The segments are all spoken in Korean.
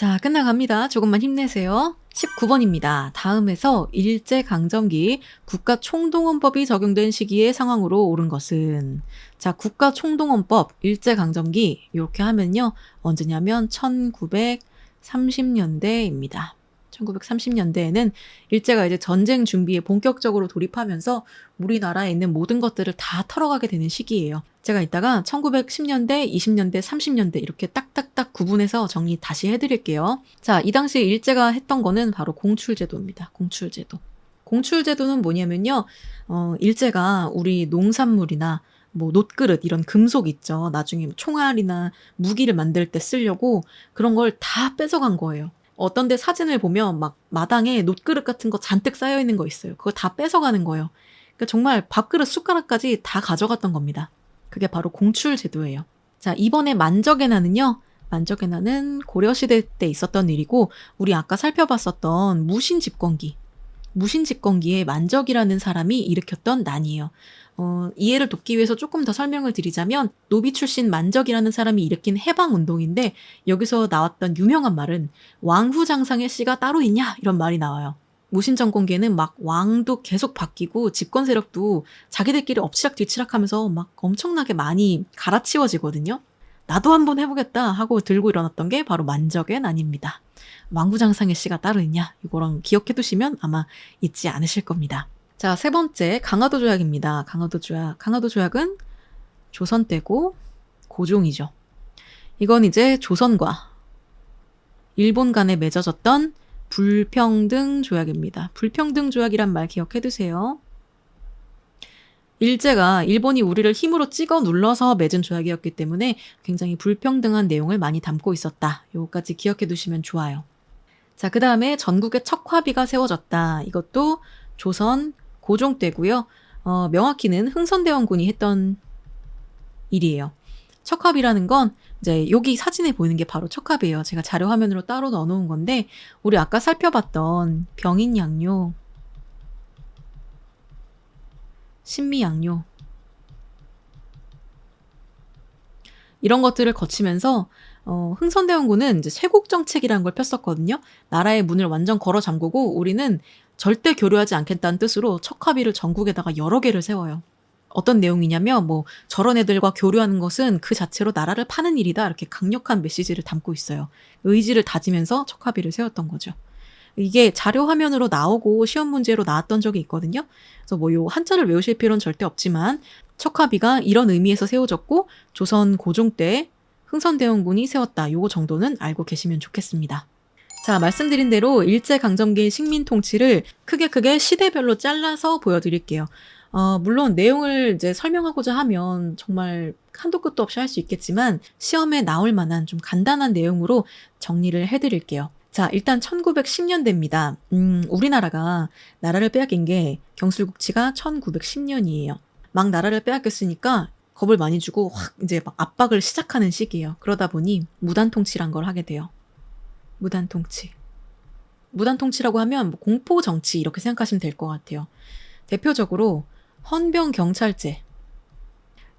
자, 끝나갑니다. 조금만 힘내세요. 19번입니다. 다음에서 일제강점기 국가총동원법이 적용된 시기의 상황으로 옳은 것은? 자, 국가총동원법, 일제강점기 이렇게 하면요. 언제냐면 1930년대입니다. 1930년대에는 일제가 이제 전쟁 준비에 본격적으로 돌입하면서 우리나라에 있는 모든 것들을 다 털어가게 되는 시기예요. 제가 이따가 1910년대, 20년대, 30년대 이렇게 딱딱딱 구분해서 정리 다시 해드릴게요. 자, 이 당시에 일제가 했던 거는 바로 공출제도입니다. 공출제도. 공출제도는 뭐냐면요. 일제가 우리 농산물이나 뭐 놋그릇 이런 금속 있죠. 나중에 총알이나 무기를 만들 때 쓰려고 그런 걸 다 뺏어간 거예요. 어떤 데 사진을 보면 막 마당에 놋그릇 같은 거 잔뜩 쌓여 있는 거 있어요. 그거 다 뺏어가는 거예요. 그러니까 정말 밥그릇 숟가락까지 다 가져갔던 겁니다. 그게 바로 공출제도예요. 자, 이번에 만적의 난은 고려시대 때 있었던 일이고 우리 아까 살펴봤었던 무신집권기에 만적이라는 사람이 일으켰던 난이에요. 이해를 돕기 위해서 조금 더 설명을 드리자면 노비 출신 만적이라는 사람이 일으킨 해방운동인데 여기서 나왔던 유명한 말은 왕후장상의 씨가 따로 있냐 이런 말이 나와요. 무신정권기에는 막 왕도 계속 바뀌고 집권 세력도 자기들끼리 엎치락뒤치락하면서 막 엄청나게 많이 갈아치워지거든요. 나도 한번 해보겠다 하고 들고 일어났던 게 바로 만적의 난입니다. 왕후장상의 씨가 따로 있냐 이거랑 기억해 두시면 아마 잊지 않으실 겁니다. 자, 세 번째 강화도 조약입니다. 강화도 조약은 조선 때고 고종이죠. 이건 이제 조선과 일본 간에 맺어졌던 불평등 조약입니다. 불평등 조약이란 말 기억해 두세요. 일본이 우리를 힘으로 찍어 눌러서 맺은 조약이었기 때문에 굉장히 불평등한 내용을 많이 담고 있었다. 요거까지 기억해 두시면 좋아요. 자, 그 다음에 전국에 척화비가 세워졌다. 이것도 조선 고종 때고요. 명확히는 흥선대원군이 했던 일이에요. 척화비라는 건 이제 여기 사진에 보이는 게 바로 척화비예요. 제가 자료 화면으로 따로 넣어놓은 건데 우리 아까 살펴봤던 병인양요, 신미양요 이런 것들을 거치면서 흥선대원군은 이제 쇄국정책이라는 걸 폈었거든요. 나라의 문을 완전 걸어 잠그고 우리는 절대 교류하지 않겠다는 뜻으로 척화비를 전국에다가 여러 개를 세워요. 어떤 내용이냐면 뭐 저런 애들과 교류하는 것은 그 자체로 나라를 파는 일이다 이렇게 강력한 메시지를 담고 있어요. 의지를 다지면서 척화비를 세웠던 거죠. 이게 자료 화면으로 나오고 시험 문제로 나왔던 적이 있거든요. 그래서 뭐 요 한자를 외우실 필요는 절대 없지만 척화비가 이런 의미에서 세워졌고 조선 고종 때 흥선대원군이 세웠다. 요거 정도는 알고 계시면 좋겠습니다. 자, 말씀드린 대로 일제강점기의 식민 통치를 크게 시대별로 잘라서 보여드릴게요. 물론 내용을 이제 설명하고자 하면 정말 한도 끝도 없이 할 수 있겠지만 시험에 나올 만한 좀 간단한 내용으로 정리를 해드릴게요. 자, 일단 1910년대입니다. 우리나라가 나라를 빼앗긴 게 경술국치가 1910년이에요. 막 나라를 빼앗겼으니까 겁을 많이 주고 확 이제 막 압박을 시작하는 시기예요. 그러다 보니 무단통치란 걸 하게 돼요. 무단통치라고 하면 뭐 공포정치 이렇게 생각하시면 될 것 같아요. 대표적으로 헌병경찰제.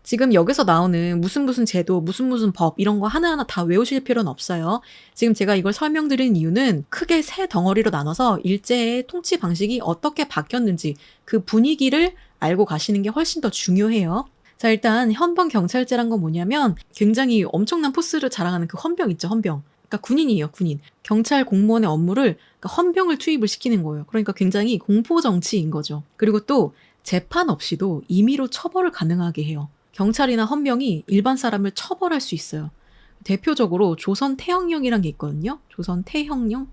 지금 여기서 나오는 무슨 제도, 무슨 법 이런 거 하나하나 다 외우실 필요는 없어요. 지금 제가 이걸 설명드린 이유는 크게 세 덩어리로 나눠서 일제의 통치 방식이 어떻게 바뀌었는지 그 분위기를 알고 가시는 게 훨씬 더 중요해요. 자, 일단 헌병경찰제란 건 뭐냐면 굉장히 엄청난 포스를 자랑하는 그 헌병 있죠, 헌병. 그러니까 군인이에요, 군인. 경찰 공무원의 업무를 그러니까 헌병을 투입을 시키는 거예요. 그러니까 굉장히 공포정치인 거죠. 그리고 또 재판 없이도 임의로 처벌을 가능하게 해요. 경찰이나 헌병이 일반 사람을 처벌할 수 있어요. 대표적으로 조선 태형령이란 게 있거든요. 조선 태형령.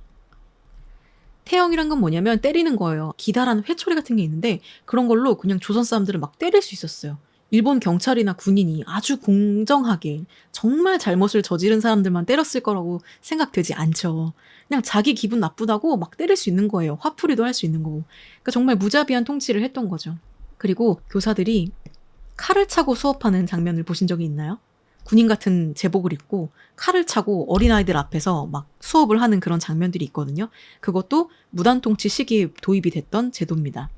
태형이란 건 뭐냐면 때리는 거예요. 기다란 회초리 같은 게 있는데 그런 걸로 그냥 조선 사람들을 막 때릴 수 있었어요. 일본 경찰이나 군인이 아주 공정하게 정말 잘못을 저지른 사람들만 때렸을 거라고 생각되지 않죠. 그냥 자기 기분 나쁘다고 막 때릴 수 있는 거예요. 화풀이도 할 수 있는 거고. 그러니까 정말 무자비한 통치를 했던 거죠. 그리고 교사들이 칼을 차고 수업하는 장면을 보신 적이 있나요? 군인 같은 제복을 입고 칼을 차고 어린아이들 앞에서 막 수업을 하는 그런 장면들이 있거든요. 그것도 무단통치 시기에 도입이 됐던 제도입니다.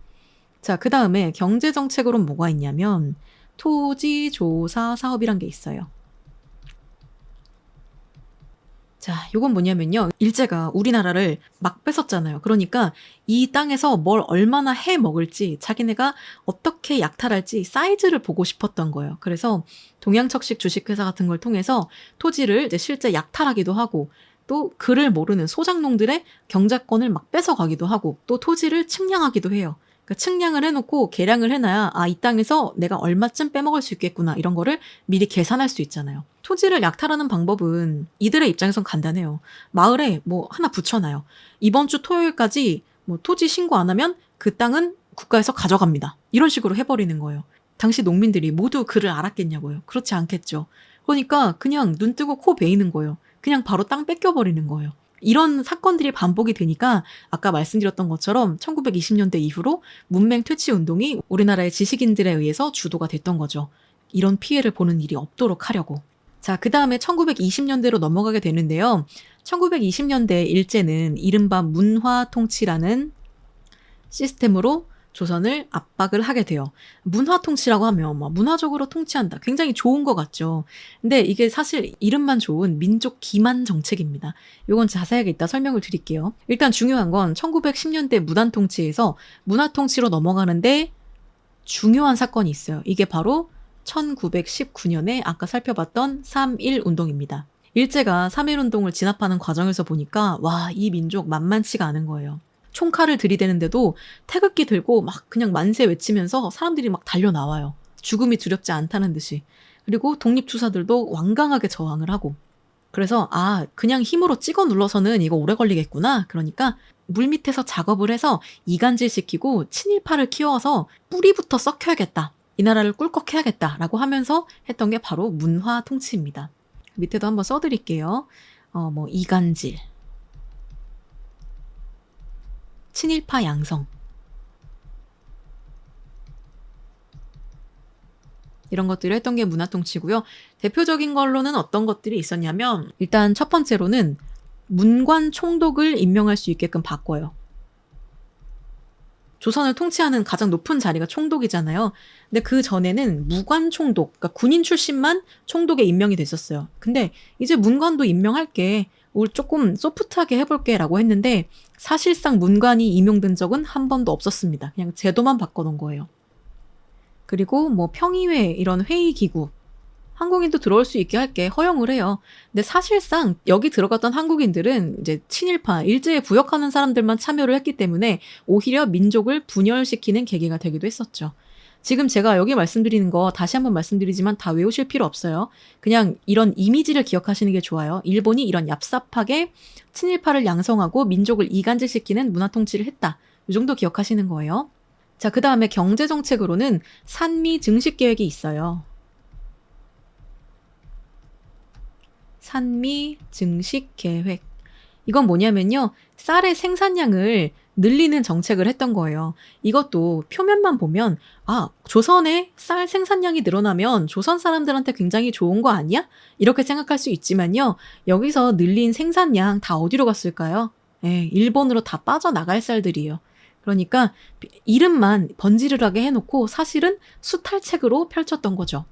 자, 그 다음에 경제정책으로는 뭐가 있냐면 토지조사 사업이란 게 있어요. 자, 요건 뭐냐면요. 일제가 우리나라를 막 뺏었잖아요. 그러니까 이 땅에서 뭘 얼마나 해 먹을지, 자기네가 어떻게 약탈할지 사이즈를 보고 싶었던 거예요. 그래서 동양척식 주식회사 같은 걸 통해서 토지를 이제 실제 약탈하기도 하고, 또 글을 모르는 소작농들의 경작권을 막 뺏어가기도 하고, 또 토지를 측량하기도 해요. 그러니까 측량을 해놓고 계량을 해놔야 이 땅에서 내가 얼마쯤 빼먹을 수 있겠구나, 이런 거를 미리 계산할 수 있잖아요. 토지를 약탈하는 방법은 이들의 입장에선 간단해요. 마을에 뭐 하나 붙여놔요. 이번 주 토요일까지 뭐 토지 신고 안 하면 그 땅은 국가에서 가져갑니다. 이런 식으로 해버리는 거예요. 당시 농민들이 모두 그를 알았겠냐고요. 그렇지 않겠죠. 그러니까 그냥 눈 뜨고 코 베이는 거예요. 그냥 바로 땅 뺏겨버리는 거예요. 이런 사건들이 반복이 되니까 아까 말씀드렸던 것처럼 1920년대 이후로 문맹 퇴치 운동이 우리나라의 지식인들에 의해서 주도가 됐던 거죠. 이런 피해를 보는 일이 없도록 하려고. 자, 그 다음에 1920년대로 넘어가게 되는데요. 1920년대 일제는 이른바 문화통치라는 시스템으로 조선을 압박을 하게 돼요. 문화통치라고 하면 문화적으로 통치한다. 굉장히 좋은 것 같죠. 근데 이게 사실 이름만 좋은 민족 기만 정책입니다. 이건 자세하게 이따 설명을 드릴게요. 일단 중요한 건 1910년대 무단통치에서 문화통치로 넘어가는데 중요한 사건이 있어요. 이게 바로 1919년에 아까 살펴봤던 3.1 운동입니다. 일제가 3.1 운동을 진압하는 과정에서 보니까 이 민족 만만치가 않은 거예요. 총칼을 들이대는데도 태극기 들고 막 그냥 만세 외치면서 사람들이 막 달려나와요. 죽음이 두렵지 않다는 듯이. 그리고 독립투사들도 완강하게 저항을 하고. 그래서 그냥 힘으로 찍어 눌러서는 이거 오래 걸리겠구나. 그러니까 물밑에서 작업을 해서 이간질시키고 친일파를 키워서 뿌리부터 썩혀야겠다. 이 나라를 꿀꺽해야겠다라고 하면서 했던 게 바로 문화통치입니다. 밑에도 한번 써드릴게요. 이간질, 친일파 양성, 이런 것들을 했던 게 문화통치고요. 대표적인 걸로는 어떤 것들이 있었냐면 일단 첫 번째로는 문관 총독을 임명할 수 있게끔 바꿔요. 조선을 통치하는 가장 높은 자리가 총독이잖아요. 근데 그 전에는 무관 총독, 그러니까 군인 출신만 총독에 임명이 됐었어요. 근데 이제 문관도 임명할게. 우리 조금 소프트하게 해볼게 라고 했는데 사실상 문관이 임용된 적은 한 번도 없었습니다. 그냥 제도만 바꿔놓은 거예요. 그리고 평의회 이런 회의기구, 한국인도 들어올 수 있게 할게 허용을 해요. 근데 사실상 여기 들어갔던 한국인들은 이제 친일파, 일제에 부역하는 사람들만 참여를 했기 때문에 오히려 민족을 분열시키는 계기가 되기도 했었죠. 지금 제가 여기 말씀드리는 거 다시 한번 말씀드리지만 다 외우실 필요 없어요. 그냥 이런 이미지를 기억하시는 게 좋아요. 일본이 이런 얍삽하게 친일파를 양성하고 민족을 이간질시키는 문화통치를 했다. 이 정도 기억하시는 거예요. 자, 그 다음에 경제정책으로는 산미 증식 계획이 있어요. 산미 증식 계획. 이건 뭐냐면요. 쌀의 생산량을 늘리는 정책을 했던 거예요. 이것도 표면만 보면 조선의 쌀 생산량이 늘어나면 조선 사람들한테 굉장히 좋은 거 아니야? 이렇게 생각할 수 있지만요. 여기서 늘린 생산량 다 어디로 갔을까요? 일본으로 다 빠져나갈 쌀들이에요. 그러니까 이름만 번지르르하게 해놓고 사실은 수탈책으로 펼쳤던 거죠.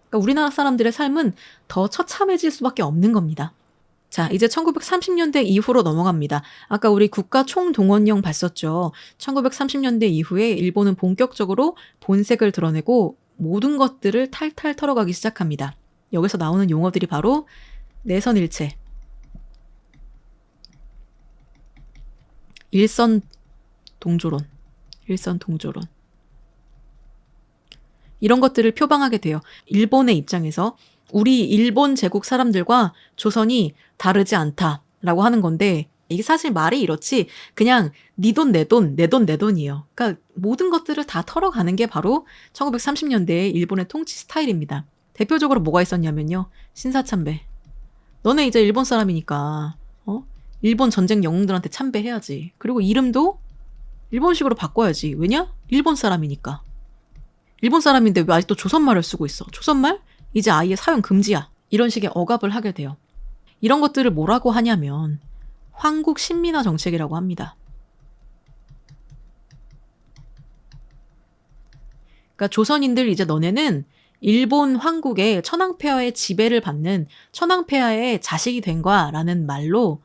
그러니까 우리나라 사람들의 삶은 더 처참해질 수밖에 없는 겁니다. 자, 이제 1930년대 이후로 넘어갑니다. 아까 우리 국가 총동원령 봤었죠. 1930년대 이후에 일본은 본격적으로 본색을 드러내고 모든 것들을 탈탈 털어가기 시작합니다. 여기서 나오는 용어들이 바로 내선일체, 일선동조론, 이런 것들을 표방하게 돼요. 일본의 입장에서 우리 일본 제국 사람들과 조선이 다르지 않다라고 하는 건데 이게 사실 말이 이렇지 그냥 네 돈 내 돈 내 돈 내 돈이에요. 그러니까 모든 것들을 다 털어가는 게 바로 1930년대의 일본의 통치 스타일입니다. 대표적으로 뭐가 있었냐면요. 신사참배. 너네 이제 일본 사람이니까 일본 전쟁 영웅들한테 참배해야지. 그리고 이름도 일본식으로 바꿔야지. 왜냐? 일본 사람이니까. 일본 사람인데 왜 아직도 조선말을 쓰고 있어? 조선말? 이제 아예 사용 금지야. 이런 식의 억압을 하게 돼요. 이런 것들을 뭐라고 하냐면 황국 신민화 정책이라고 합니다. 그러니까 조선인들 이제 너네는 일본 황국의 천황폐하의 지배를 받는 천황폐하의 자식이 된 거야라는 말로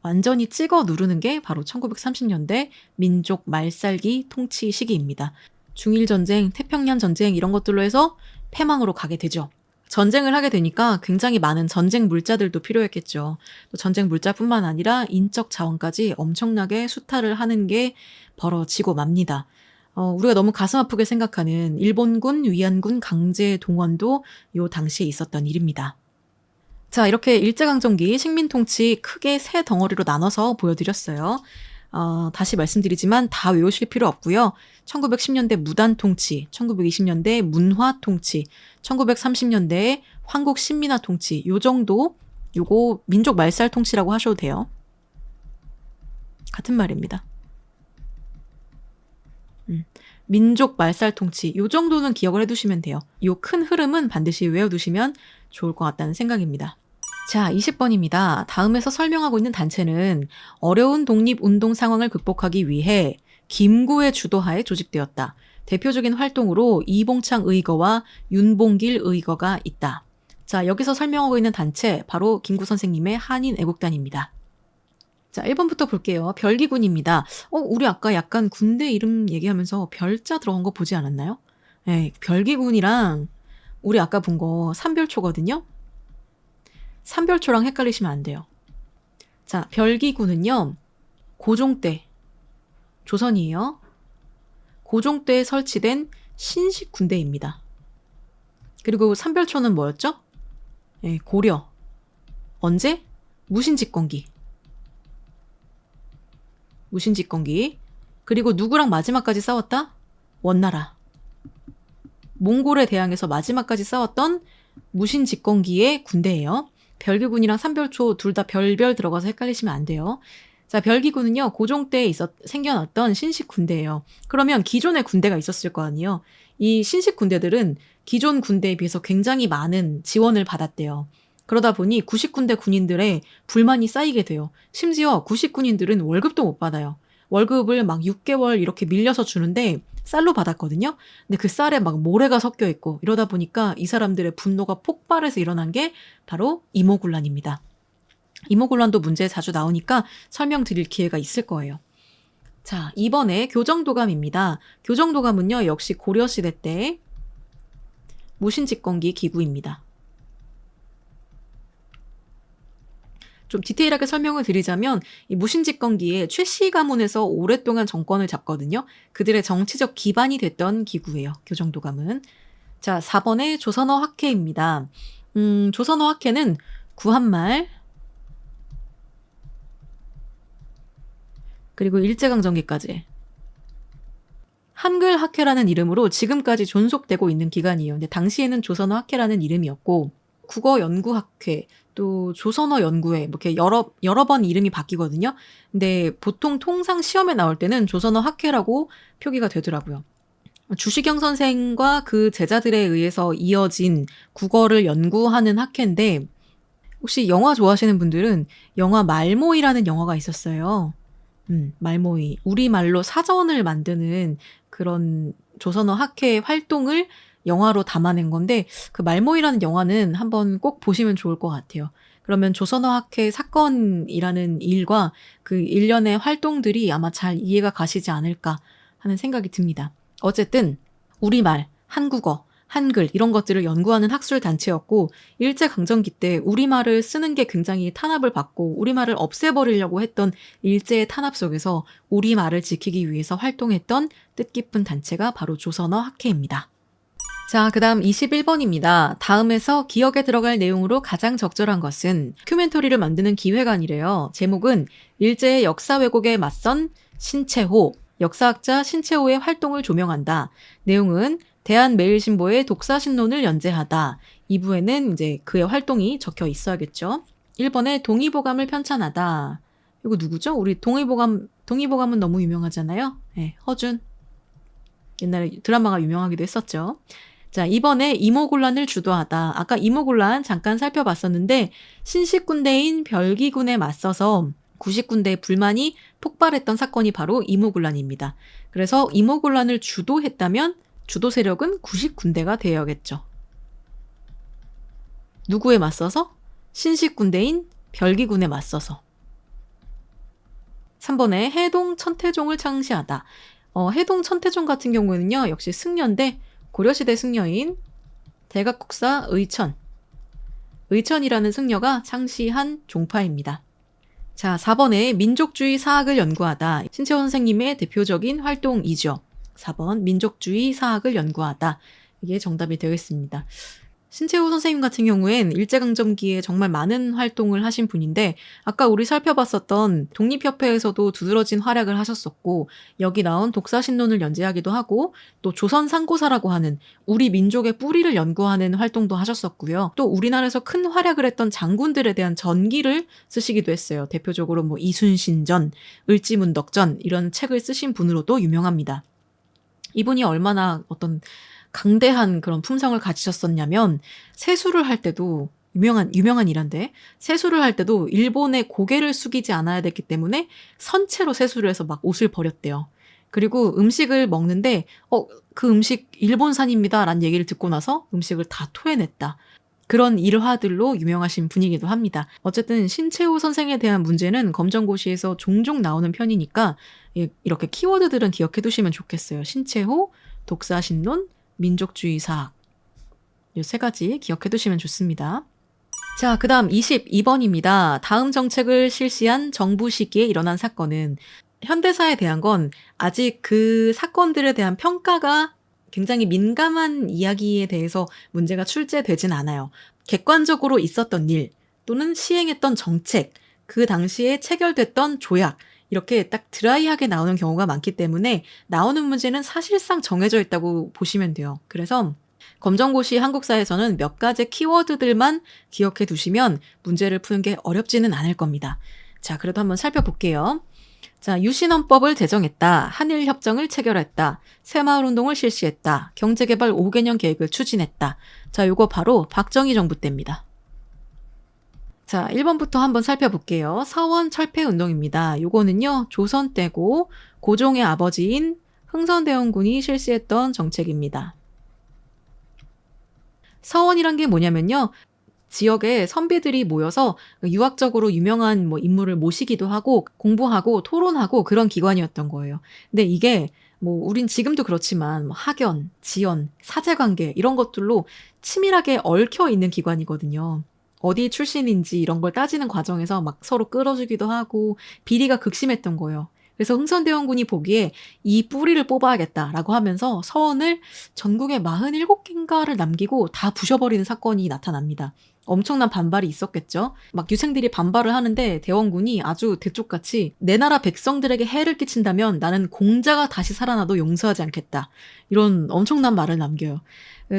완전히 찍어 누르는 게 바로 1930년대 민족 말살기 통치 시기입니다. 중일전쟁, 태평양 전쟁 이런 것들로 해서 패망으로 가게 되죠. 전쟁을 하게 되니까 굉장히 많은 전쟁 물자들도 필요했겠죠. 또 전쟁 물자뿐만 아니라 인적 자원까지 엄청나게 수탈을 하는 게 벌어지고 맙니다. 우리가 너무 가슴 아프게 생각하는 일본군, 위안군 강제 동원도 요 당시에 있었던 일입니다. 자, 이렇게 일제강점기 식민통치 크게 세 덩어리로 나눠서 보여드렸어요. 다시 말씀드리지만 다 외우실 필요 없고요. 1910년대 무단통치, 1920년대 문화통치, 1930년대 황국 신민화 통치 요 정도 요거 민족 말살 통치라고 하셔도 돼요. 같은 말입니다. 민족 말살 통치 요 정도는 기억을 해두시면 돼요. 요 큰 흐름은 반드시 외워두시면 좋을 것 같다는 생각입니다. 자, 20번입니다. 다음에서 설명하고 있는 단체는 어려운 독립운동 상황을 극복하기 위해 김구의 주도하에 조직되었다. 대표적인 활동으로 이봉창 의거와 윤봉길 의거가 있다. 자, 여기서 설명하고 있는 단체 바로 김구 선생님의 한인애국단입니다. 자, 1번부터 볼게요. 별기군입니다. 우리 아까 약간 군대 이름 얘기하면서 별자 들어간 거 보지 않았나요? 네, 별기군이랑 우리 아까 본 거 삼별초거든요. 삼별초랑 헷갈리시면 안 돼요. 자, 별기군은요. 고종 때 조선이에요. 고종 때 설치된 신식 군대입니다. 그리고 삼별초는 뭐였죠? 네, 고려. 언제? 무신집권기. 무신집권기. 그리고 누구랑 마지막까지 싸웠다? 원나라. 몽골에 대항해서 마지막까지 싸웠던 무신집권기의 군대예요. 별기군이랑 삼별초 둘 다 별별 들어가서 헷갈리시면 안 돼요. 자, 별기군은요. 고종 때 생겨났던 신식 군대예요. 그러면 기존의 군대가 있었을 거 아니에요. 이 신식 군대들은 기존 군대에 비해서 굉장히 많은 지원을 받았대요. 그러다 보니 구식군대 군인들의 불만이 쌓이게 돼요. 심지어 구식군인들은 월급도 못 받아요. 월급을 막 6개월 이렇게 밀려서 주는데 쌀로 받았거든요. 근데 그 쌀에 막 모래가 섞여 있고 이러다 보니까 이 사람들의 분노가 폭발해서 일어난 게 바로 이모군란입니다. 이모군란도 문제에 자주 나오니까 설명드릴 기회가 있을 거예요. 자, 이번에 교정도감입니다. 교정도감은요, 역시 고려시대 때 무신집권기 기구입니다. 좀 디테일하게 설명을 드리자면 이 무신집권기에 최씨 가문에서 오랫동안 정권을 잡거든요. 그들의 정치적 기반이 됐던 기구예요. 교정도감은. 자, 4번에 조선어 학회입니다. 조선어 학회는 구한말 그리고 일제강점기까지 한글 학회라는 이름으로 지금까지 존속되고 있는 기관이에요. 근데 당시에는 조선어 학회라는 이름이었고 국어연구학회, 또 조선어연구회 이렇게 여러 번 이름이 바뀌거든요. 근데 보통 통상 시험에 나올 때는 조선어 학회라고 표기가 되더라고요. 주시경 선생과 그 제자들에 의해서 이어진 국어를 연구하는 학회인데 혹시 영화 좋아하시는 분들은 영화 말모이라는 영화가 있었어요. 말모이. 우리말로 사전을 만드는 그런 조선어 학회 활동을 영화로 담아낸 건데 그 말모이라는 영화는 한번 꼭 보시면 좋을 것 같아요. 그러면 조선어 학회 사건이라는 일과 그 일련의 활동들이 아마 잘 이해가 가시지 않을까 하는 생각이 듭니다. 어쨌든 우리말, 한국어, 한글 이런 것들을 연구하는 학술 단체였고 일제강점기 때 우리말을 쓰는 게 굉장히 탄압을 받고 우리말을 없애버리려고 했던 일제의 탄압 속에서 우리말을 지키기 위해서 활동했던 뜻깊은 단체가 바로 조선어 학회입니다. 자, 그 다음 21번입니다. 다음에서 기억에 들어갈 내용으로 가장 적절한 것은 다큐멘터리를 만드는 기획안이래요. 제목은 일제의 역사 왜곡에 맞선 신채호, 역사학자 신채호의 활동을 조명한다. 내용은 대한매일신보의 독사신론을 연재하다. 2부에는 이제 그의 활동이 적혀 있어야겠죠. 1번에 동의보감을 편찬하다. 이거 누구죠? 우리 동의보감은 너무 유명하잖아요. 네, 허준. 옛날에 드라마가 유명하기도 했었죠. 자, 2번에 이모군란을 주도하다. 아까 이모군란 잠깐 살펴봤었는데 신식군대인 별기군에 맞서서 구식군대의 불만이 폭발했던 사건이 바로 이모군란입니다. 그래서 이모군란을 주도했다면 주도 세력은 구식군대가 되어야겠죠. 누구에 맞서서? 신식군대인 별기군에 맞서서. 3번에 해동 천태종을 창시하다. 해동 천태종 같은 경우에는요. 역시 승려인데 고려시대 승려인 대각국사 의천이라는 승려가 창시한 종파입니다. 자, 4번에 민족주의 사학을 연구하다. 신채호 선생님의 대표적인 활동이죠. 4번 민족주의 사학을 연구하다. 이게 정답이 되겠습니다. 신채호 선생님 같은 경우엔 일제강점기에 정말 많은 활동을 하신 분인데 아까 우리 살펴봤었던 독립협회에서도 두드러진 활약을 하셨었고 여기 나온 독사신론을 연재하기도 하고 또 조선상고사라고 하는 우리 민족의 뿌리를 연구하는 활동도 하셨었고요. 또 우리나라에서 큰 활약을 했던 장군들에 대한 전기를 쓰시기도 했어요. 대표적으로 뭐 이순신전, 을지문덕전 이런 책을 쓰신 분으로도 유명합니다. 이분이 얼마나 어떤 강대한 그런 품성을 가지셨었냐면 세수를 할 때도 유명한 일인데 세수를 할 때도 일본의 고개를 숙이지 않아야 됐기 때문에 선체로 세수를 해서 막 옷을 버렸대요. 그리고 음식을 먹는데 그 음식 일본산입니다 라는 얘기를 듣고 나서 음식을 다 토해냈다. 그런 일화들로 유명하신 분이기도 합니다. 어쨌든 신채호 선생에 대한 문제는 검정고시에서 종종 나오는 편이니까 이렇게 키워드들은 기억해 두시면 좋겠어요. 신채호, 독사신론, 민족주의 사학 이 세 가지 기억해 두시면 좋습니다. 자, 그 다음 22번입니다. 다음 정책을 실시한 정부 시기에 일어난 사건은 현대사에 대한 건 아직 그 사건들에 대한 평가가 굉장히 민감한 이야기에 대해서 문제가 출제되진 않아요. 객관적으로 있었던 일 또는 시행했던 정책, 그 당시에 체결됐던 조약 이렇게 딱 드라이하게 나오는 경우가 많기 때문에 나오는 문제는 사실상 정해져 있다고 보시면 돼요. 그래서 검정고시 한국사에서는 몇 가지 키워드들만 기억해 두시면 문제를 푸는 게 어렵지는 않을 겁니다. 자, 그래도 한번 살펴볼게요. 자, 유신헌법을 제정했다. 한일협정을 체결했다. 새마을운동을 실시했다. 경제개발 5개년 계획을 추진했다. 자, 요거 바로 박정희 정부 때입니다. 자, 1번부터 한번 살펴볼게요. 서원 철폐운동입니다. 요거는요, 조선 때고 고종의 아버지인 흥선대원군이 실시했던 정책입니다. 서원이란 게 뭐냐면요, 지역에 선비들이 모여서 유학적으로 유명한 인물을 모시기도 하고 공부하고 토론하고 그런 기관이었던 거예요. 근데 이게 우린 지금도 그렇지만 학연, 지연, 사제관계 이런 것들로 치밀하게 얽혀 있는 기관이거든요. 어디 출신인지 이런 걸 따지는 과정에서 막 서로 끌어주기도 하고 비리가 극심했던 거예요. 그래서 흥선대원군이 보기에 이 뿌리를 뽑아야겠다라고 하면서 서원을 전국에 47개인가를 남기고 다 부셔버리는 사건이 나타납니다. 엄청난 반발이 있었겠죠. 막 유생들이 반발을 하는데 대원군이 아주 대쪽같이 내 나라 백성들에게 해를 끼친다면 나는 공자가 다시 살아나도 용서하지 않겠다. 이런 엄청난 말을 남겨요.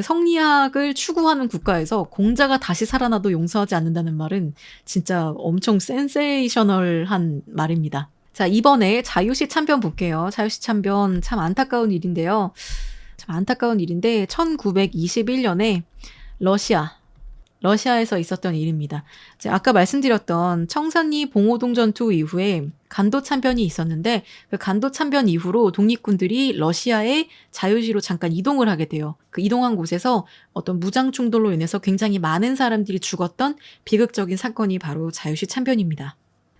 성리학을 추구하는 국가에서 공자가 다시 살아나도 용서하지 않는다는 말은 진짜 엄청 센세이셔널한 말입니다. 자, 이번에 자유시 참변 볼게요. 자유시 참변 참 안타까운 일인데요. 참 안타까운 일인데 1921년에 러시아에서 있었던 일입니다. 아까 말씀드렸던 청산리 봉오동 전투 이후에 간도 참변이 있었는데 그 간도 참변 이후로 독립군들이 러시아의 자유시로 잠깐 이동을 하게 돼요. 그 이동한 곳에서 어떤 무장 충돌로 인해서 굉장히 많은 사람들이 죽었던 비극적인 사건이 바로 자유시 참변입니다.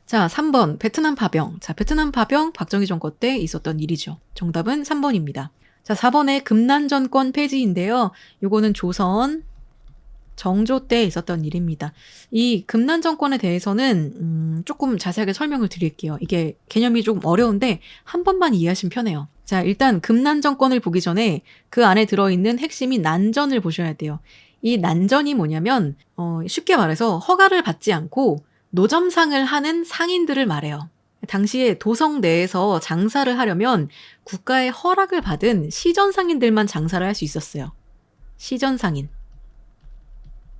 자, 3번 베트남 파병. 자, 베트남 파병 박정희 정권 때 있었던 일이죠. 정답은 3번입니다. 자, 4번에 금난 정권 폐지인데요. 요거는 조선 정조 때 있었던 일입니다. 이 금난 정권에 대해서는 조금 자세하게 설명을 드릴게요. 이게 개념이 조금 어려운데 한 번만 이해하시면 편해요. 자, 일단 금난 정권을 보기 전에 그 안에 들어있는 핵심이 난전을 보셔야 돼요. 이 난전이 뭐냐면 쉽게 말해서 허가를 받지 않고 노점상을 하는 상인들을 말해요. 당시에 도성 내에서 장사를 하려면 국가의 허락을 받은 시전상인들만 장사를 할 수 있었어요. 시전상인.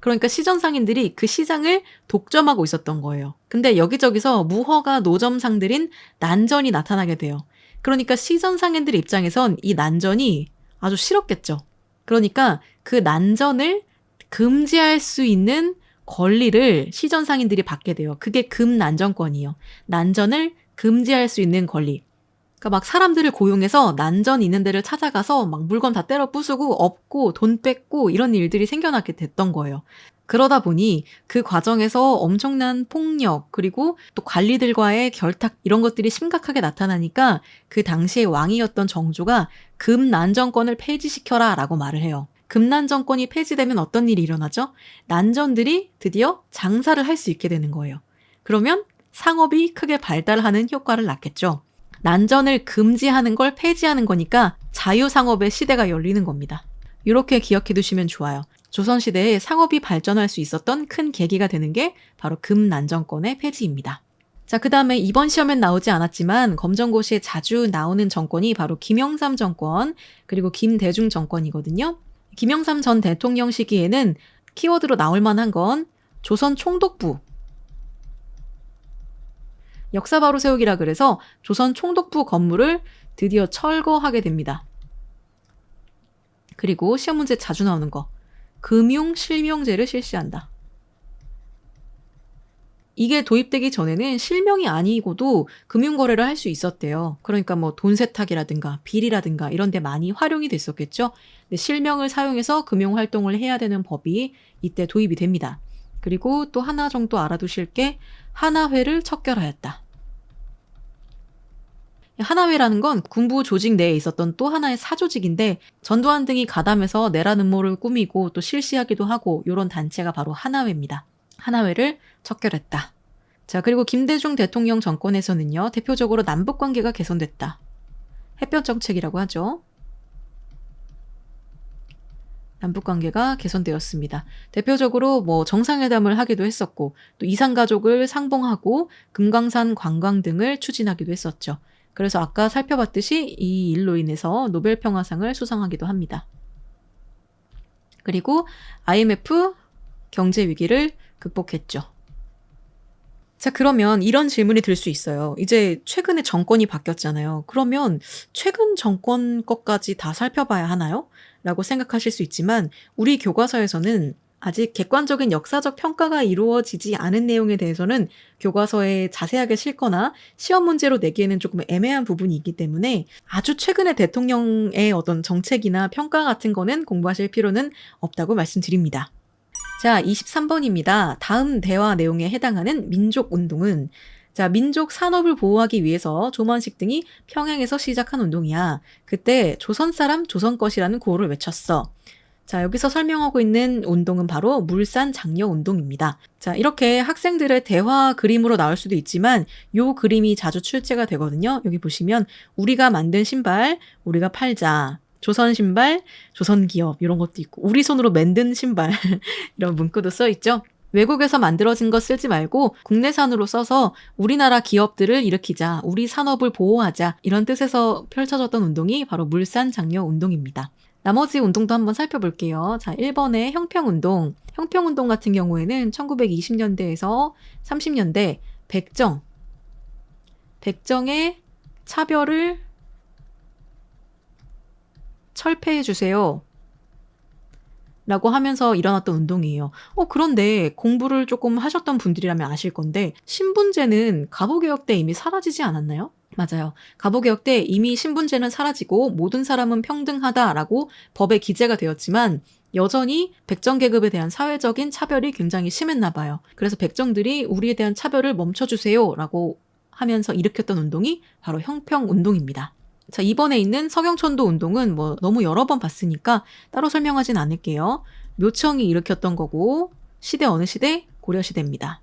그러니까 시전상인들이 그 시장을 독점하고 있었던 거예요. 근데 여기저기서 무허가 노점상들인 난전이 나타나게 돼요. 그러니까 시전상인들의 입장에선 이 난전이 아주 싫었겠죠. 그러니까 그 난전을 금지할 수 있는 권리를 시전상인들이 받게 돼요. 그게 금난전권이에요. 난전을 금지할 수 있는 권리. 그러니까 막 사람들을 고용해서 난전 있는 데를 찾아가서 막 물건 다 때려 부수고 엎고 돈 뺏고 이런 일들이 생겨나게 됐던 거예요. 그러다 보니 그 과정에서 엄청난 폭력 그리고 또 관리들과의 결탁 이런 것들이 심각하게 나타나니까 그 당시의 왕이었던 정조가 금난정권을 폐지시켜라 라고 말을 해요. 금난정권이 폐지되면 어떤 일이 일어나죠? 난전들이 드디어 장사를 할 수 있게 되는 거예요. 그러면 상업이 크게 발달하는 효과를 낳겠죠. 난전을 금지하는 걸 폐지하는 거니까 자유상업의 시대가 열리는 겁니다. 이렇게 기억해 두시면 좋아요. 조선시대에 상업이 발전할 수 있었던 큰 계기가 되는 게 바로 금난정권의 폐지입니다. 자, 그 다음에 이번 시험엔 나오지 않았지만 검정고시에 자주 나오는 정권이 바로 김영삼 정권 그리고 김대중 정권이거든요. 김영삼 전 대통령 시기에는 키워드로 나올 만한 건 조선 총독부 역사 바로 세우기라 그래서 조선 총독부 건물을 드디어 철거하게 됩니다. 그리고 시험 문제 자주 나오는 거 금융실명제를 실시한다. 이게 도입되기 전에는 실명이 아니고도 금융거래를 할 수 있었대요. 그러니까 뭐 돈 세탁이라든가 비리라든가 이런 데 많이 활용이 됐었겠죠. 근데 실명을 사용해서 금융활동을 해야 되는 법이 이때 도입이 됩니다. 그리고 또 하나 정도 알아두실 게 하나회를 척결하였다. 하나회라는 건 군부 조직 내에 있었던 또 하나의 사조직인데 전두환 등이 가담해서 내란 음모를 꾸미고 또 실시하기도 하고 이런 단체가 바로 하나회입니다. 하나회를 척결했다. 자, 그리고 김대중 대통령 정권에서는요. 대표적으로 남북관계가 개선됐다. 햇볕 정책이라고 하죠. 남북관계가 개선되었습니다. 대표적으로 뭐 정상회담을 하기도 했었고 또 이산가족을 상봉하고 금강산 관광 등을 추진하기도 했었죠. 그래서 아까 살펴봤듯이 이 일로 인해서 노벨평화상을 수상하기도 합니다. 그리고 IMF 경제위기를 극복했죠. 자, 그러면 이런 질문이 들 수 있어요. 이제 최근에 정권이 바뀌었잖아요. 그러면 최근 정권 것까지 다 살펴봐야 하나요? 라고 생각하실 수 있지만 우리 교과서에서는 아직 객관적인 역사적 평가가 이루어지지 않은 내용에 대해서는 교과서에 자세하게 실거나 시험 문제로 내기에는 조금 애매한 부분이 있기 때문에 아주 최근의 대통령의 어떤 정책이나 평가 같은 거는 공부하실 필요는 없다고 말씀드립니다. 자, 23번입니다. 다음 대화 내용에 해당하는 민족운동은 자, 민족 산업을 보호하기 위해서 조만식 등이 평양에서 시작한 운동이야. 그때 조선 사람 조선 것이라는 구호를 외쳤어. 자, 여기서 설명하고 있는 운동은 바로 물산 장려 운동입니다. 자, 이렇게 학생들의 대화 그림으로 나올 수도 있지만 이 그림이 자주 출제가 되거든요. 여기 보시면 우리가 만든 신발, 우리가 팔자. 조선 신발, 조선 기업 이런 것도 있고 우리 손으로 만든 신발 이런 문구도 써 있죠. 외국에서 만들어진 거 쓰지 말고 국내산으로 써서 우리나라 기업들을 일으키자, 우리 산업을 보호하자 이런 뜻에서 펼쳐졌던 운동이 바로 물산 장려 운동입니다. 나머지 운동도 한번 살펴볼게요. 자, 1번의 형평운동. 형평운동 같은 경우에는 1920년대에서 30년대 백정의 차별을 철폐해 주세요. 라고 하면서 일어났던 운동이에요. 그런데 공부를 조금 하셨던 분들이라면 아실 건데 신분제는 갑오개혁 때 이미 사라지지 않았나요? 맞아요. 갑오개혁 때 이미 신분제는 사라지고 모든 사람은 평등하다라고 법에 기재가 되었지만 여전히 백정 계급에 대한 사회적인 차별이 굉장히 심했나 봐요. 그래서 백정들이 우리에 대한 차별을 멈춰주세요 라고 하면서 일으켰던 운동이 바로 형평운동입니다. 자, 이번에 있는 서경천도 운동은 뭐 너무 여러 번 봤으니까 따로 설명하진 않을게요. 묘청이 일으켰던 거고 시대 어느 시대? 고려시대입니다.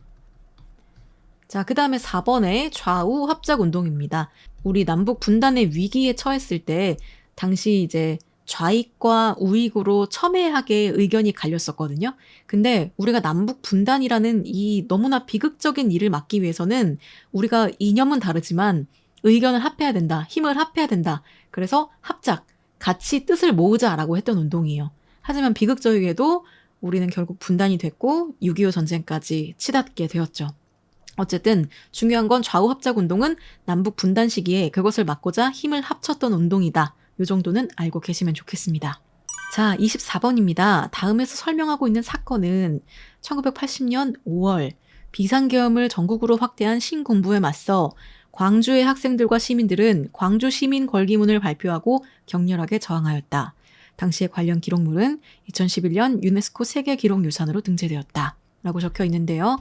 자, 그 다음에 4번의 좌우 합작 운동입니다. 우리 남북 분단의 위기에 처했을 때 당시 이제 좌익과 우익으로 첨예하게 의견이 갈렸었거든요. 근데 우리가 남북 분단이라는 이 너무나 비극적인 일을 막기 위해서는 우리가 이념은 다르지만 의견을 합해야 된다. 힘을 합해야 된다. 그래서 합작, 같이 뜻을 모으자라고 했던 운동이에요. 하지만 비극적이게도 우리는 결국 분단이 됐고 6.25 전쟁까지 치닫게 되었죠. 어쨌든 중요한 건 좌우 합작 운동은 남북 분단 시기에 그것을 막고자 힘을 합쳤던 운동이다. 이 정도는 알고 계시면 좋겠습니다. 자, 24번입니다. 다음에서 설명하고 있는 사건은 1980년 5월 비상계엄을 전국으로 확대한 신군부에 맞서 광주의 학생들과 시민들은 광주 시민 걸기문을 발표하고 격렬하게 저항하였다. 당시의 관련 기록물은 2011년 유네스코 세계기록유산으로 등재되었다. 라고 적혀 있는데요.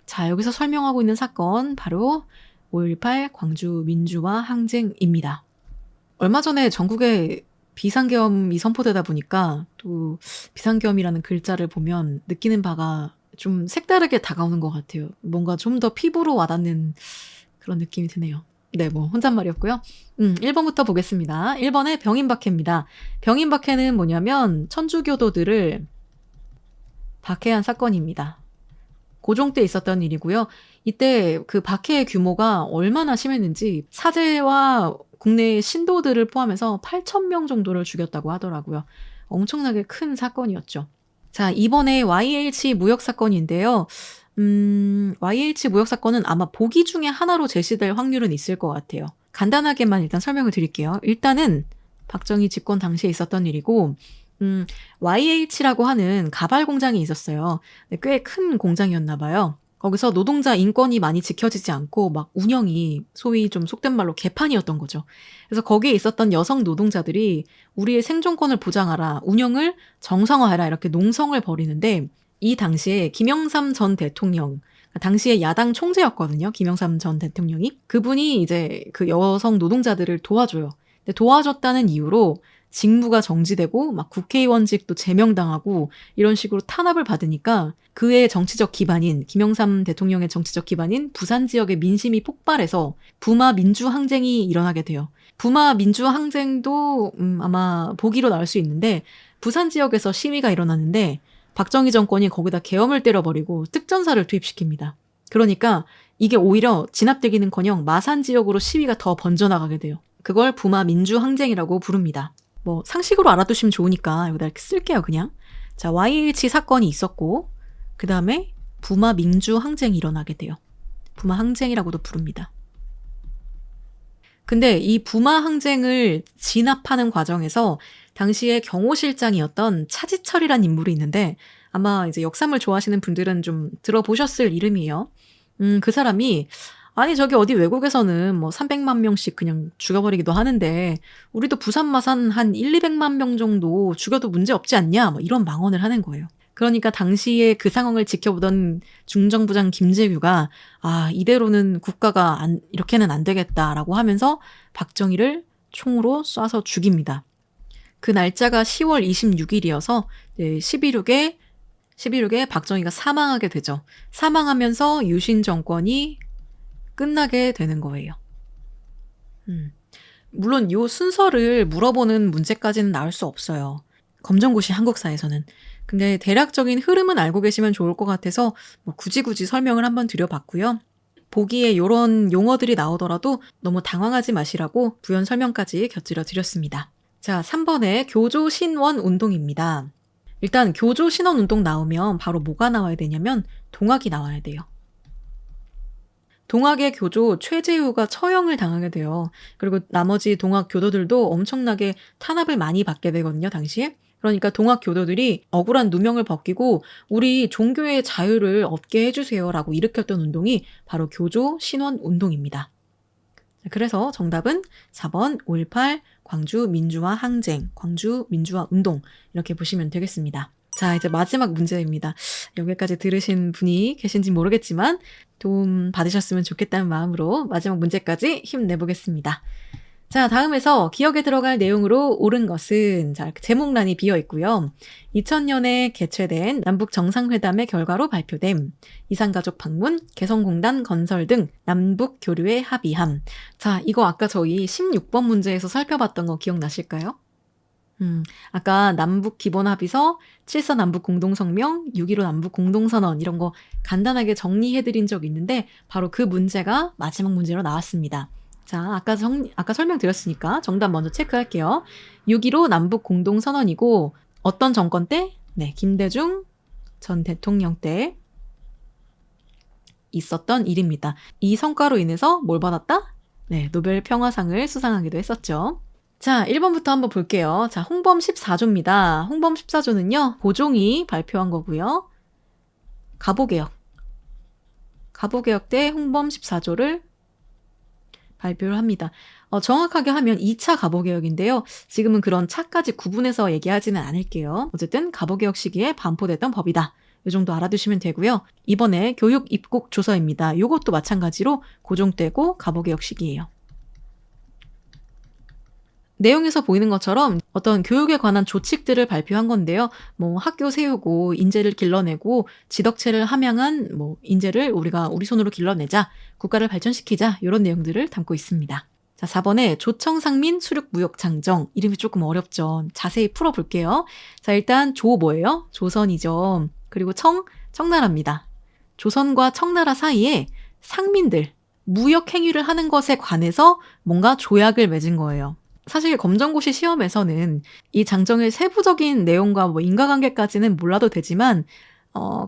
자, 여기서 설명하고 있는 사건 바로 5.18 광주 민주화 항쟁입니다. 얼마 전에 전국에 비상계엄이 선포되다 보니까 또 비상계엄이라는 글자를 보면 느끼는 바가 좀 색다르게 다가오는 것 같아요. 뭔가 좀 더 피부로 와닿는 그런 느낌이 드네요. 네, 뭐 혼잣말이었고요. 1번부터 보겠습니다. 1번에 병인박해입니다. 병인박해는 뭐냐면 천주교도들을 박해한 사건입니다. 고종 때 있었던 일이고요. 이때 그 박해의 규모가 얼마나 심했는지 사제와 국내 신도들을 포함해서 8,000명 정도를 죽였다고 하더라고요. 엄청나게 큰 사건이었죠. 자, 이번에 YH 무역 사건인데요. YH 무역 사건은 아마 보기 중에 하나로 제시될 확률은 있을 것 같아요. 간단하게만 일단 설명을 드릴게요. 일단은 박정희 집권 당시에 있었던 일이고, YH라고 하는 가발 공장이 있었어요. 꽤 큰 공장이었나 봐요. 거기서 노동자 인권이 많이 지켜지지 않고 막 운영이 소위 좀 속된 말로 개판이었던 거죠. 그래서 거기에 있었던 여성 노동자들이 우리의 생존권을 보장하라, 운영을 정상화해라 이렇게 농성을 벌이는데 이 당시에 김영삼 전 대통령, 당시에 야당 총재였거든요. 김영삼 전 대통령이. 그분이 이제 그 여성 노동자들을 도와줘요. 근데 도와줬다는 이유로 직무가 정지되고 막 국회의원직도 제명당하고 이런 식으로 탄압을 받으니까 그의 정치적 기반인 김영삼 대통령의 정치적 기반인 부산 지역의 민심이 폭발해서 부마 민주항쟁이 일어나게 돼요. 부마 민주항쟁도 아마 보기로 나올 수 있는데 부산 지역에서 시위가 일어났는데 박정희 정권이 거기다 계엄을 때려버리고 특전사를 투입시킵니다. 그러니까 이게 오히려 진압되기는커녕 마산 지역으로 시위가 더 번져나가게 돼요. 그걸 부마 민주항쟁이라고 부릅니다. 뭐 상식으로 알아두시면 좋으니까 여기다 이렇게 쓸게요, 그냥. 자, YH 사건이 있었고 그 다음에 부마 민주항쟁이 일어나게 돼요. 부마 항쟁이라고도 부릅니다. 근데 이 부마 항쟁을 진압하는 과정에서 당시에 경호실장이었던 차지철이란 인물이 있는데 아마 이제 역사물 좋아하시는 분들은 좀 들어보셨을 이름이에요. 그 사람이 아니 저기 어디 외국에서는 뭐 300만 명씩 그냥 죽여버리기도 하는데 우리도 부산 마산 한 200만 명 정도 죽여도 문제 없지 않냐? 뭐 이런 망언을 하는 거예요. 그러니까 당시에 그 상황을 지켜보던 중정부장 김재규가 이대로는 국가가 이렇게는 안 되겠다라고 하면서 박정희를 총으로 쏴서 죽입니다. 그 날짜가 10월 26일이어서 11.6에 박정희가 사망하게 되죠. 사망하면서 유신 정권이 끝나게 되는 거예요. 물론 이 순서를 물어보는 문제까지는 나올 수 없어요. 검정고시 한국사에서는. 근데 대략적인 흐름은 알고 계시면 좋을 것 같아서 뭐 굳이 설명을 한번 드려봤고요. 보기에 이런 용어들이 나오더라도 너무 당황하지 마시라고 부연 설명까지 곁들여 드렸습니다. 자, 3번에 교조 신원 운동입니다. 일단 교조 신원 운동 나오면 바로 뭐가 나와야 되냐면 동학이 나와야 돼요. 동학의 교조 최재우가 처형을 당하게 돼요. 그리고 나머지 동학 교도들도 엄청나게 탄압을 많이 받게 되거든요, 당시에. 그러니까 동학 교도들이 억울한 누명을 벗기고 우리 종교의 자유를 얻게 해주세요라고 일으켰던 운동이 바로 교조 신원 운동입니다. 그래서 정답은 4번 5.18 광주 민주화 항쟁, 광주 민주화 운동 이렇게 보시면 되겠습니다. 자, 이제 마지막 문제입니다. 여기까지 들으신 분이 계신지 모르겠지만 도움 받으셨으면 좋겠다는 마음으로 마지막 문제까지 힘내보겠습니다. 자, 다음에서 기억에 들어갈 내용으로 옳은 것은 자, 제목란이 비어 있고요. 2000년에 개최된 남북 정상회담의 결과로 발표됨, 이산가족 방문, 개성공단 건설 등 남북 교류에 합의함. 자, 이거 아까 저희 16번 문제에서 살펴봤던 거 기억나실까요? 아까 남북 기본합의서, 7서 남북 공동성명, 6.15 남북 공동선언 이런 거 간단하게 정리해드린 적이 있는데 바로 그 문제가 마지막 문제로 나왔습니다. 자, 아까 설명드렸으니까 정답 먼저 체크할게요. 6.15 남북 공동선언이고 어떤 정권 때? 네, 김대중 전 대통령 때 있었던 일입니다. 이 성과로 인해서 뭘 받았다? 네, 노벨 평화상을 수상하기도 했었죠. 자, 1번부터 한번 볼게요. 자, 홍범 14조입니다. 홍범 14조는요, 고종이 발표한 거고요. 가보개혁 때 홍범 14조를 발표를 합니다. 정확하게 하면 2차 가보개혁인데요. 지금은 그런 차까지 구분해서 얘기하지는 않을게요. 어쨌든 가보개혁 시기에 반포됐던 법이다. 이 정도 알아두시면 되고요. 이번에 교육 입국 조서입니다. 이것도 마찬가지로 고종되고 가보개혁 시기예요. 내용에서 보이는 것처럼 어떤 교육에 관한 조칙들을 발표한 건데요. 뭐 학교 세우고 인재를 길러내고 지덕체를 함양한 뭐 인재를 우리가 우리 손으로 길러내자, 국가를 발전시키자 이런 내용들을 담고 있습니다. 자, 4번에 조청상민 수륙무역장정. 이름이 조금 어렵죠. 자세히 풀어볼게요. 자, 일단 조 뭐예요? 조선이죠. 그리고 청나라입니다. 조선과 청나라 사이에 상민들, 무역 행위를 하는 것에 관해서 뭔가 조약을 맺은 거예요. 사실 검정고시 시험에서는 이 장정의 세부적인 내용과 뭐 인과관계까지는 몰라도 되지만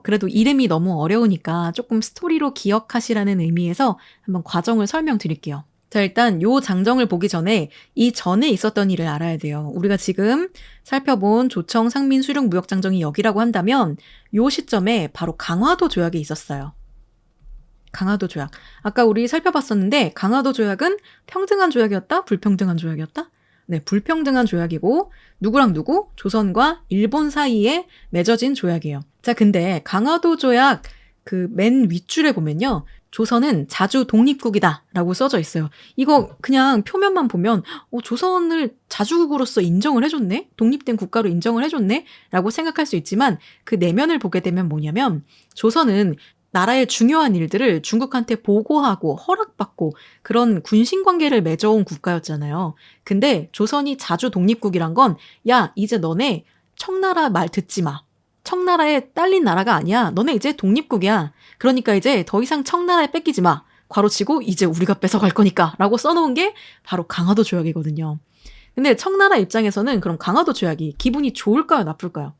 그래도 이름이 너무 어려우니까 조금 스토리로 기억하시라는 의미에서 한번 과정을 설명드릴게요. 자, 일단 요 장정을 보기 전에 이 전에 있었던 일을 알아야 돼요. 우리가 지금 살펴본 조청 상민 수륙 무역 장정이 여기라고 한다면 요 시점에 바로 강화도 조약이 있었어요. 강화도 조약. 아까 우리 살펴봤었는데 강화도 조약은 평등한 조약이었다? 불평등한 조약이었다? 네, 불평등한 조약이고 누구랑 누구? 조선과 일본 사이에 맺어진 조약이에요. 자, 근데 강화도 조약 그 맨 윗줄에 보면요. 조선은 자주 독립국이다 라고 써져 있어요. 이거 그냥 표면만 보면 조선을 자주국으로서 인정을 해줬네? 독립된 국가로 인정을 해줬네? 라고 생각할 수 있지만 그 내면을 보게 되면 뭐냐면 조선은 나라의 중요한 일들을 중국한테 보고하고 허락받고 그런 군신관계를 맺어온 국가였잖아요. 근데 조선이 자주 독립국이란 건 야, 이제 너네 청나라 말 듣지 마. 청나라에 딸린 나라가 아니야. 너네 이제 독립국이야. 그러니까 이제 더 이상 청나라에 뺏기지 마. 괄호치고 이제 우리가 뺏어갈 거니까 라고 써놓은 게 바로 강화도 조약이거든요. 근데 청나라 입장에서는 그럼 강화도 조약이 기분이 좋을까요? 나쁠까요?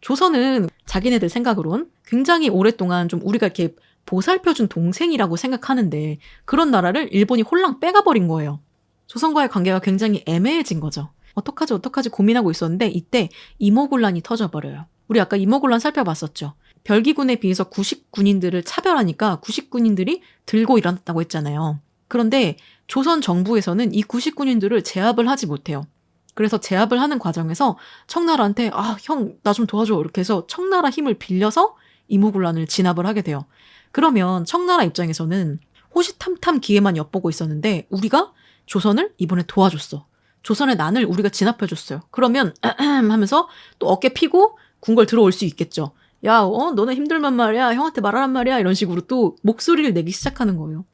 조선은 자기네들 생각으론 굉장히 오랫동안 좀 우리가 이렇게 보살펴준 동생이라고 생각하는데 그런 나라를 일본이 홀랑 빼가버린 거예요. 조선과의 관계가 굉장히 애매해진 거죠. 어떡하지 고민하고 있었는데 이때 임오군란이 터져버려요. 우리 아까 임오군란 살펴봤었죠. 별기군에 비해서 구식군인들을 차별하니까 구식군인들이 들고 일어났다고 했잖아요. 그런데 조선 정부에서는 이 구식군인들을 제압을 하지 못해요. 그래서 제압을 하는 과정에서 청나라한테 형, 나 좀 도와줘 이렇게 해서 청나라 힘을 빌려서 임오군란을 진압을 하게 돼요. 그러면 청나라 입장에서는 호시탐탐 기회만 엿보고 있었는데 우리가 조선을 이번에 도와줬어. 조선의 난을 우리가 진압해줬어요. 그러면 하면서 또 어깨 피고 궁궐 들어올 수 있겠죠. 야, 너네 힘들만 말이야. 형한테 말하란 말이야. 이런 식으로 또 목소리를 내기 시작하는 거예요.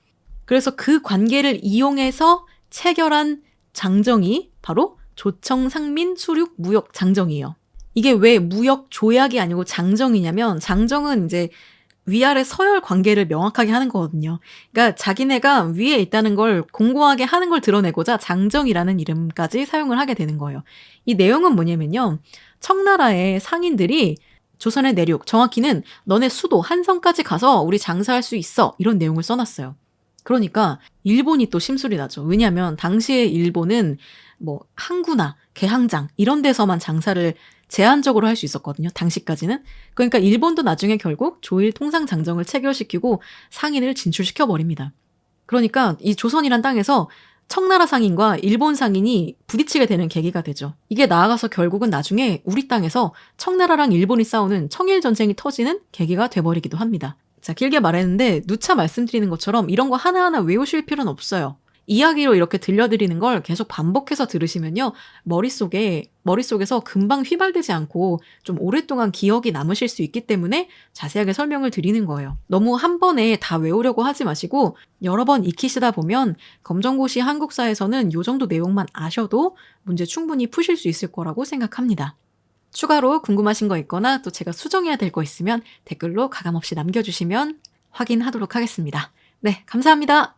그래서 그 관계를 이용해서 체결한 장정이 바로 조청상민 수륙 무역 장정이에요. 이게 왜 무역 조약이 아니고 장정이냐면 장정은 이제 위아래 서열 관계를 명확하게 하는 거거든요. 그러니까 자기네가 위에 있다는 걸 공고하게 하는 걸 드러내고자 장정이라는 이름까지 사용을 하게 되는 거예요. 이 내용은 뭐냐면요. 청나라의 상인들이 조선의 내륙, 정확히는 너네 수도 한성까지 가서 우리 장사할 수 있어. 이런 내용을 써놨어요. 그러니까 일본이 또 심술이 나죠. 왜냐하면 당시에 일본은 뭐 항구나 개항장 이런 데서만 장사를 제한적으로 할 수 있었거든요. 당시까지는. 그러니까 일본도 나중에 결국 조일 통상장정을 체결시키고 상인을 진출시켜버립니다. 그러니까 이 조선이란 땅에서 청나라 상인과 일본 상인이 부딪히게 되는 계기가 되죠. 이게 나아가서 결국은 나중에 우리 땅에서 청나라랑 일본이 싸우는 청일전쟁이 터지는 계기가 돼버리기도 합니다. 자, 길게 말했는데 누차 말씀드리는 것처럼 이런 거 하나하나 외우실 필요는 없어요. 이야기로 이렇게 들려드리는 걸 계속 반복해서 들으시면요. 머릿속에서 금방 휘발되지 않고 좀 오랫동안 기억이 남으실 수 있기 때문에 자세하게 설명을 드리는 거예요. 너무 한 번에 다 외우려고 하지 마시고 여러 번 익히시다 보면 검정고시 한국사에서는 이 정도 내용만 아셔도 문제 충분히 푸실 수 있을 거라고 생각합니다. 추가로 궁금하신 거 있거나 또 제가 수정해야 될 거 있으면 댓글로 가감없이 남겨주시면 확인하도록 하겠습니다. 네, 감사합니다.